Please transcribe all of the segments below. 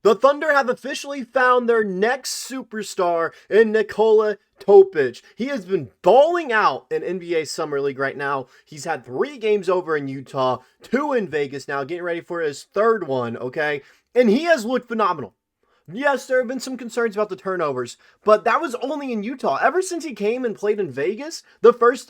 The Thunder have officially found their next superstar in Nikola Topić. He has been balling out in NBA Summer League right now. He's had 3 games over in Utah, 2 in Vegas now, getting ready for his 3rd one, okay? And he has looked phenomenal. Yes, there have been some concerns about the turnovers, but that was only in Utah. Ever since he came and played in Vegas,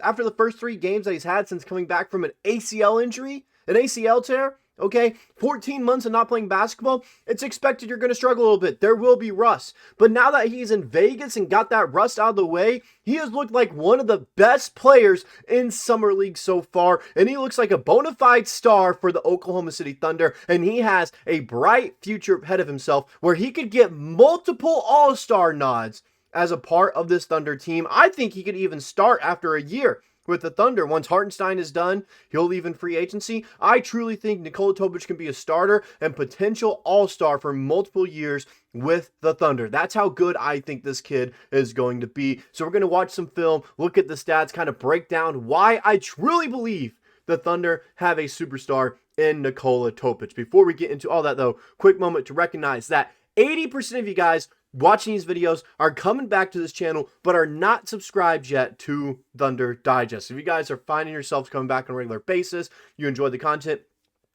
after the first 3 games that he's had since coming back from an ACL injury, an ACL tear, okay, 14 months of not playing basketball, it's expected you're going to struggle a little bit. There will be rust. But now that he's in Vegas and got that rust out of the way, he has looked like one of the best players in Summer League so far. And he looks like a bona fide star for the Oklahoma City Thunder. And he has a bright future ahead of himself where he could get multiple All-Star nods as a part of this Thunder team. I think he could even start after a year with the Thunder. Once Hartenstein is done, he'll leave in free agency. I truly think Nikola Topić can be a starter and potential all-star for multiple years with the Thunder. That's how good I think this kid is going to be. So we're going to watch some film, look at the stats, kind of break down why I truly believe the Thunder have a superstar in Nikola Topić. Before we get into all that though, quick moment to recognize that 80% of you guys watching these videos are coming back to this channel but are not subscribed yet to Thunder Digest. If you guys are finding yourselves coming back on a regular basis, you enjoy the content,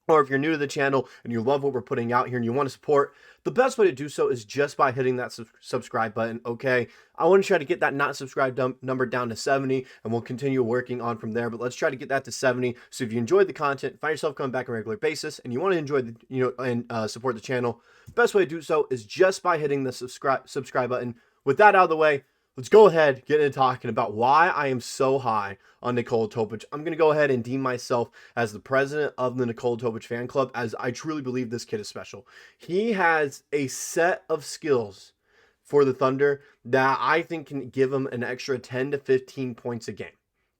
or if you're new to the channel and you love what we're putting out here and you want to support, the best way to do so is just by hitting that subscribe button, okay? I want to try to get that not subscribed number down to 70, and we'll continue working on from there, but let's try to get that to 70. So if you enjoyed the content, find yourself coming back on a regular basis, and you want to enjoy the, and support the channel, best way to do so is just by hitting the subscribe button. With that out of the way, let's go ahead, get into talking about why I am so high on Nikola Topić. I'm going to go ahead and deem myself as the president of the Nikola Topić fan club, as I truly believe this kid is special. He has a set of skills for the Thunder that I think can give him an extra 10 to 15 points a game.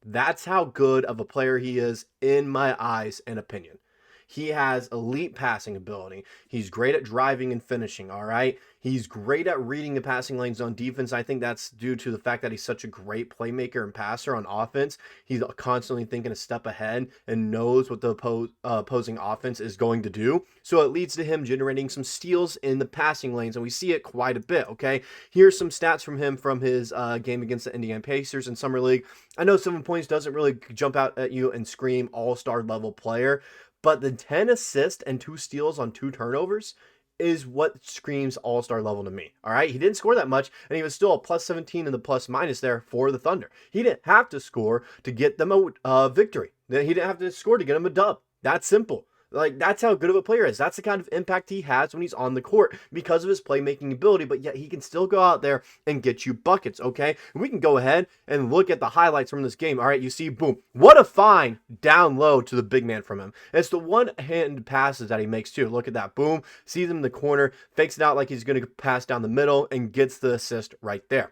That's how good of a player he is in my eyes and opinion. He has elite passing ability. He's great at driving and finishing, all right? He's great at reading the passing lanes on defense. I think that's due to the fact that he's such a great playmaker and passer on offense. He's constantly thinking a step ahead and knows what the opposing offense is going to do. So it leads to him generating some steals in the passing lanes, and we see it quite a bit, okay? Here's some stats from him from his game against the Indiana Pacers in Summer League. I know 7 points doesn't really jump out at you and scream all-star level player, but the 10 assists and 2 steals on 2 turnovers is what screams all-star level to me. All right, he didn't score that much, and he was still a plus 17 in the plus minus there for the Thunder. He didn't have to score to get them a victory. He didn't have to score to get them a dub. That's simple. Like, that's how good of a player is. That's the kind of impact he has when he's on the court because of his playmaking ability, but yet he can still go out there and get you buckets, okay? And we can go ahead and look at the highlights from this game. All right, you see, boom. What a find down low to the big man from him. And it's the one-handed passes that he makes, too. Look at that. Boom. Sees him in the corner, fakes it out like he's going to pass down the middle, and gets the assist right there.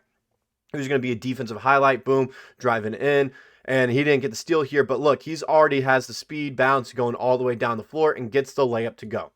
There's going to be a defensive highlight. Boom. Driving in. And he didn't get the steal here, but look, he's already has the speed bounce going all the way down the floor and gets the layup to go.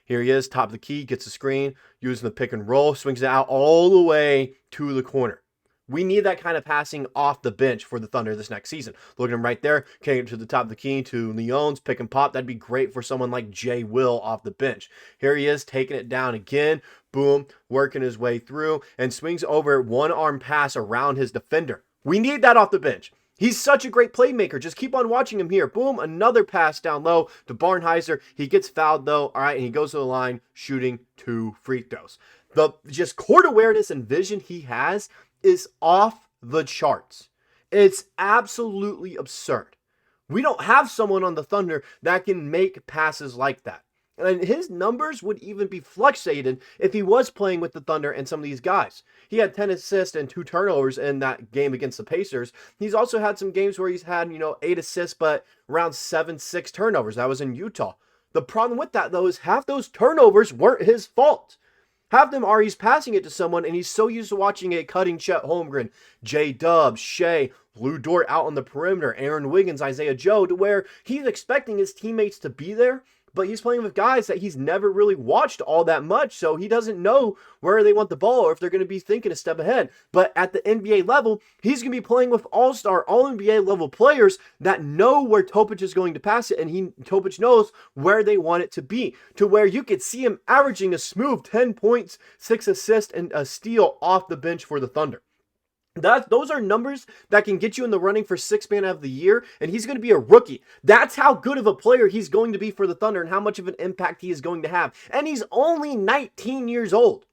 Here he is, top of the key, gets the screen, using the pick and roll, swings it out all the way to the corner. We need that kind of passing off the bench for the Thunder this next season. Look at him right there, getting to the top of the key to Leon's pick and pop. That'd be great for someone like Jay Will off the bench. Here he is, taking it down again. Boom, working his way through and swings over one-arm pass around his defender. We need that off the bench. He's such a great playmaker. Just keep on watching him here. Boom, another pass down low to Barnheiser. He gets fouled though. All right, and he goes to the line shooting 2 free throws. The just court awareness and vision he has is off the charts. It's absolutely absurd. We don't have someone on the Thunder that can make passes like that. And his numbers would even be fluctuated if he was playing with the Thunder and some of these guys. He had 10 assists and 2 turnovers in that game against the Pacers. He's also had some games where he's had, 8 assists, but around 7-6 turnovers. That was in Utah. The problem with that, though, is half those turnovers weren't his fault. Half them are he's passing it to someone, and he's so used to watching a cutting Chet Holmgren, J-Dub, Shai, Dort out on the perimeter, Aaron Wiggins, Isaiah Joe, to where he's expecting his teammates to be there, but he's playing with guys that he's never really watched all that much, so he doesn't know where they want the ball or if they're going to be thinking a step ahead. But at the NBA level, he's going to be playing with all-star, all-NBA level players that know where Topic is going to pass it, and Topic knows where they want it to be, to where you could see him averaging a smooth 10 points, 6 assists, and a steal off the bench for the Thunder. Those are numbers that can get you in the running for sixth man of the year, and he's going to be a rookie. That's how good of a player he's going to be for the Thunder and how much of an impact he is going to have. And he's only 19 years old.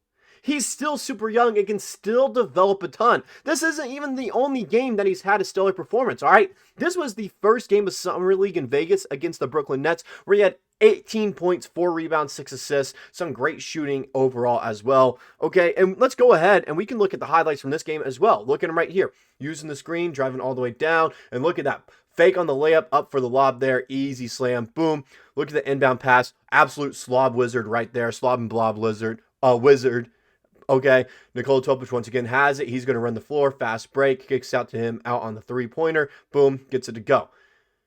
He's still super young and can still develop a ton. This isn't even the only game that he's had a stellar performance, all right? This was the first game of Summer League in Vegas against the Brooklyn Nets, where he had 18 points, 4 rebounds, 6 assists, some great shooting overall as well. Okay, and let's go ahead and we can look at the highlights from this game as well. Look at him right here, using the screen, driving all the way down, and look at that. Fake on the layup, up for the lob there, easy slam, boom. Look at the inbound pass, absolute slob wizard right there, slob and blob wizard. Okay, Nikola Topić once again has it. He's going to run the floor, fast break, kicks out to him out on the three-pointer, boom, gets it to go.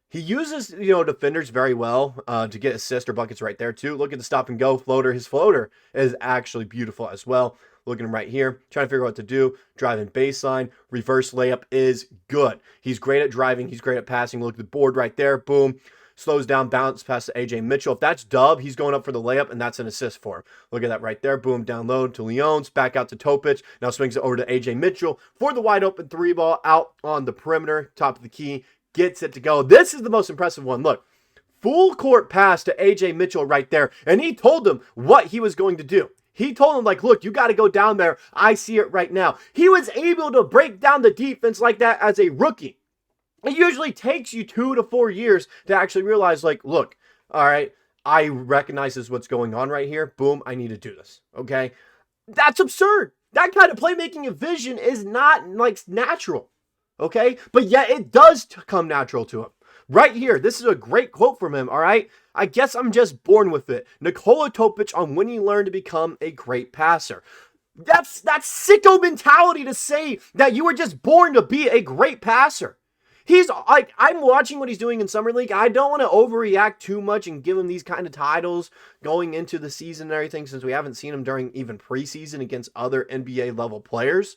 He uses, defenders very well to get assists or buckets right there too. Look at the stop and go floater. His floater is actually beautiful as well. Looking right here, trying to figure out what to do. Driving baseline, reverse layup is good. He's great at driving. He's great at passing. Look at the board right there, boom. Slows down, bounce past to AJ Mitchell. If that's dub, he's going up for the layup, and that's an assist for him. Look at that right there. Boom, down low to Leons, back out to Topic. Now swings it over to AJ Mitchell for the wide open three ball out on the perimeter, top of the key. Gets it to go. This is the most impressive one. Look, full court pass to AJ Mitchell right there, and he told him what he was going to do. He told him, like, look, you got to go down there. I see it right now. He was able to break down the defense like that as a rookie. It usually takes you 2 to 4 years to actually realize, like, look, all right, I recognize this what's going on right here. Boom, I need to do this, okay? That's absurd. That kind of playmaking and vision is not, like, natural, okay? But yet it does come natural to him. Right here, this is a great quote from him, all right? I guess I'm just born with it. Nikola Topić on when he learned to become a great passer. That's sicko mentality to say that you were just born to be a great passer. He's like, I'm watching what he's doing in Summer League. I don't want to overreact too much and give him these kind of titles going into the season and everything, since we haven't seen him during even preseason against other NBA level players.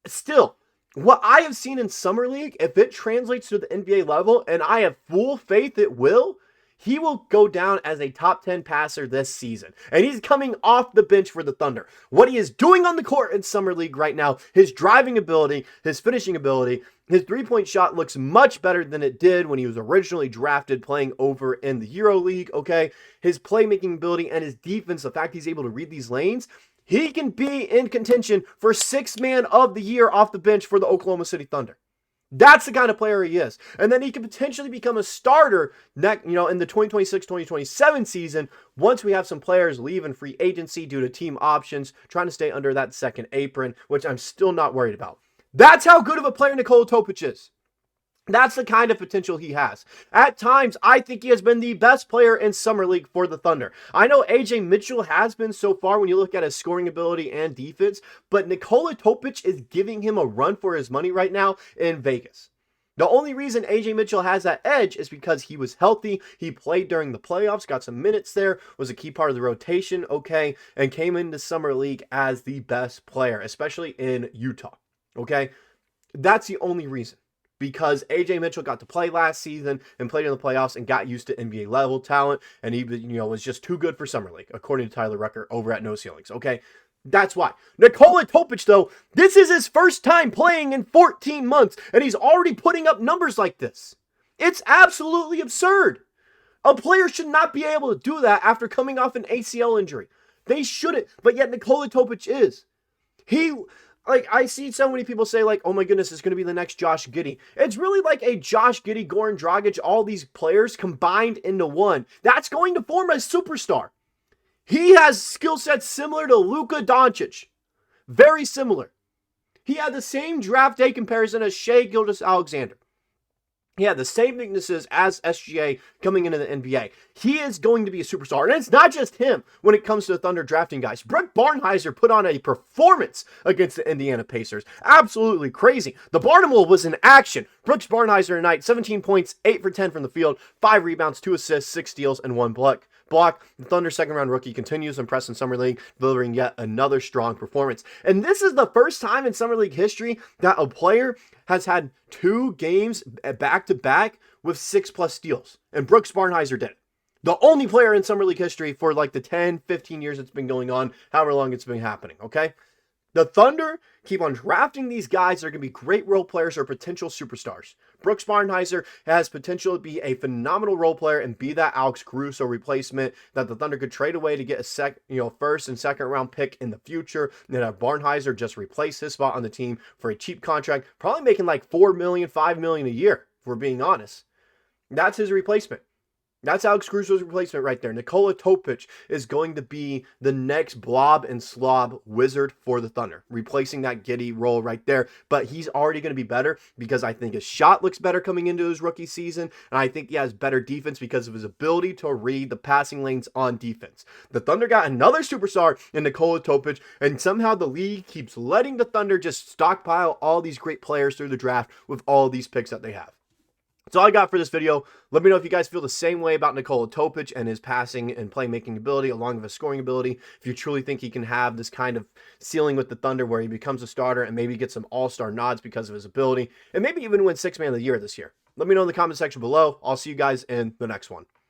Still, what I have seen in Summer League, if it translates to the NBA level, and I have full faith it will, he will go down as a top 10 passer this season. And he's coming off the bench for the Thunder. What he is doing on the court in Summer League right now, his driving ability, his finishing ability, his three-point shot looks much better than it did when he was originally drafted playing over in the Euro League, okay? His playmaking ability and his defense, the fact he's able to read these lanes, he can be in contention for sixth man of the year off the bench for the Oklahoma City Thunder. That's the kind of player he is. And then he can potentially become a starter in the 2026-2027 season once we have some players leaving free agency due to team options, trying to stay under that second apron, which I'm still not worried about. That's how good of a player Nikola Topić is. That's the kind of potential he has. At times, I think he has been the best player in Summer League for the Thunder. I know AJ Mitchell has been so far when you look at his scoring ability and defense, but Nikola Topić is giving him a run for his money right now in Vegas. The only reason AJ Mitchell has that edge is because he was healthy, he played during the playoffs, got some minutes there, was a key part of the rotation, okay, and came into Summer League as the best player, especially in Utah, okay? That's the only reason. Because AJ Mitchell got to play last season and played in the playoffs and got used to NBA level talent, and he was just too good for Summer League, according to Tyler Rucker over at No Ceilings, okay? That's why. Nikola Topić, though, this is his first time playing in 14 months, and he's already putting up numbers like this. It's absolutely absurd. A player should not be able to do that after coming off an ACL injury. They shouldn't, but yet Nikola Topić is. I see so many people say, like, oh my goodness, it's going to be the next Josh Giddey. It's really like a Josh Giddey, Goran Dragic, all these players combined into one. That's going to form a superstar. He has skill sets similar to Luka Doncic. Very similar. He had the same draft day comparison as Shai Gilgeous-Alexander. He had the same weaknesses as SGA coming into the NBA. He is going to be a superstar. And it's not just him when it comes to the Thunder drafting guys. Brett Barnhizer put on a performance against the Indiana Pacers. Absolutely crazy. The Barnable was in action. Brooks Barnhizer tonight, 17 points, 8 for 10 from the field, 5 rebounds, 2 assists, 6 steals, and 1 block. The Thunder second-round rookie continues to impress in Summer League, delivering yet another strong performance. And this is the first time in Summer League history that a player has had 2 games back-to-back with 6+ steals. And Brooks Barnhizer did it. The only player in Summer League history for like the 10, 15 years it's been going on, however long it's been happening, okay? The Thunder keep on drafting these guys that are going to be great role players or potential superstars. Brooks Barnhizer has potential to be a phenomenal role player and be that Alex Caruso replacement that the Thunder could trade away to get a first and second round pick in the future. And then have Barnhizer just replace his spot on the team for a cheap contract, probably making like $4 million, $5 million a year, if we're being honest. That's his replacement. That's Alex Caruso's replacement right there. Nikola Topić is going to be the next blob and slob wizard for the Thunder, replacing that Giddey role right there. But he's already going to be better because I think his shot looks better coming into his rookie season, and I think he has better defense because of his ability to read the passing lanes on defense. The Thunder got another superstar in Nikola Topić, and somehow the league keeps letting the Thunder just stockpile all these great players through the draft with all these picks that they have. That's all I got for this video. Let me know if you guys feel the same way about Nikola Topić and his passing and playmaking ability along with his scoring ability. If you truly think he can have this kind of ceiling with the Thunder where he becomes a starter and maybe gets some all-star nods because of his ability and maybe even win 6th Man of the Year this year. Let me know in the comment section below. I'll see you guys in the next one.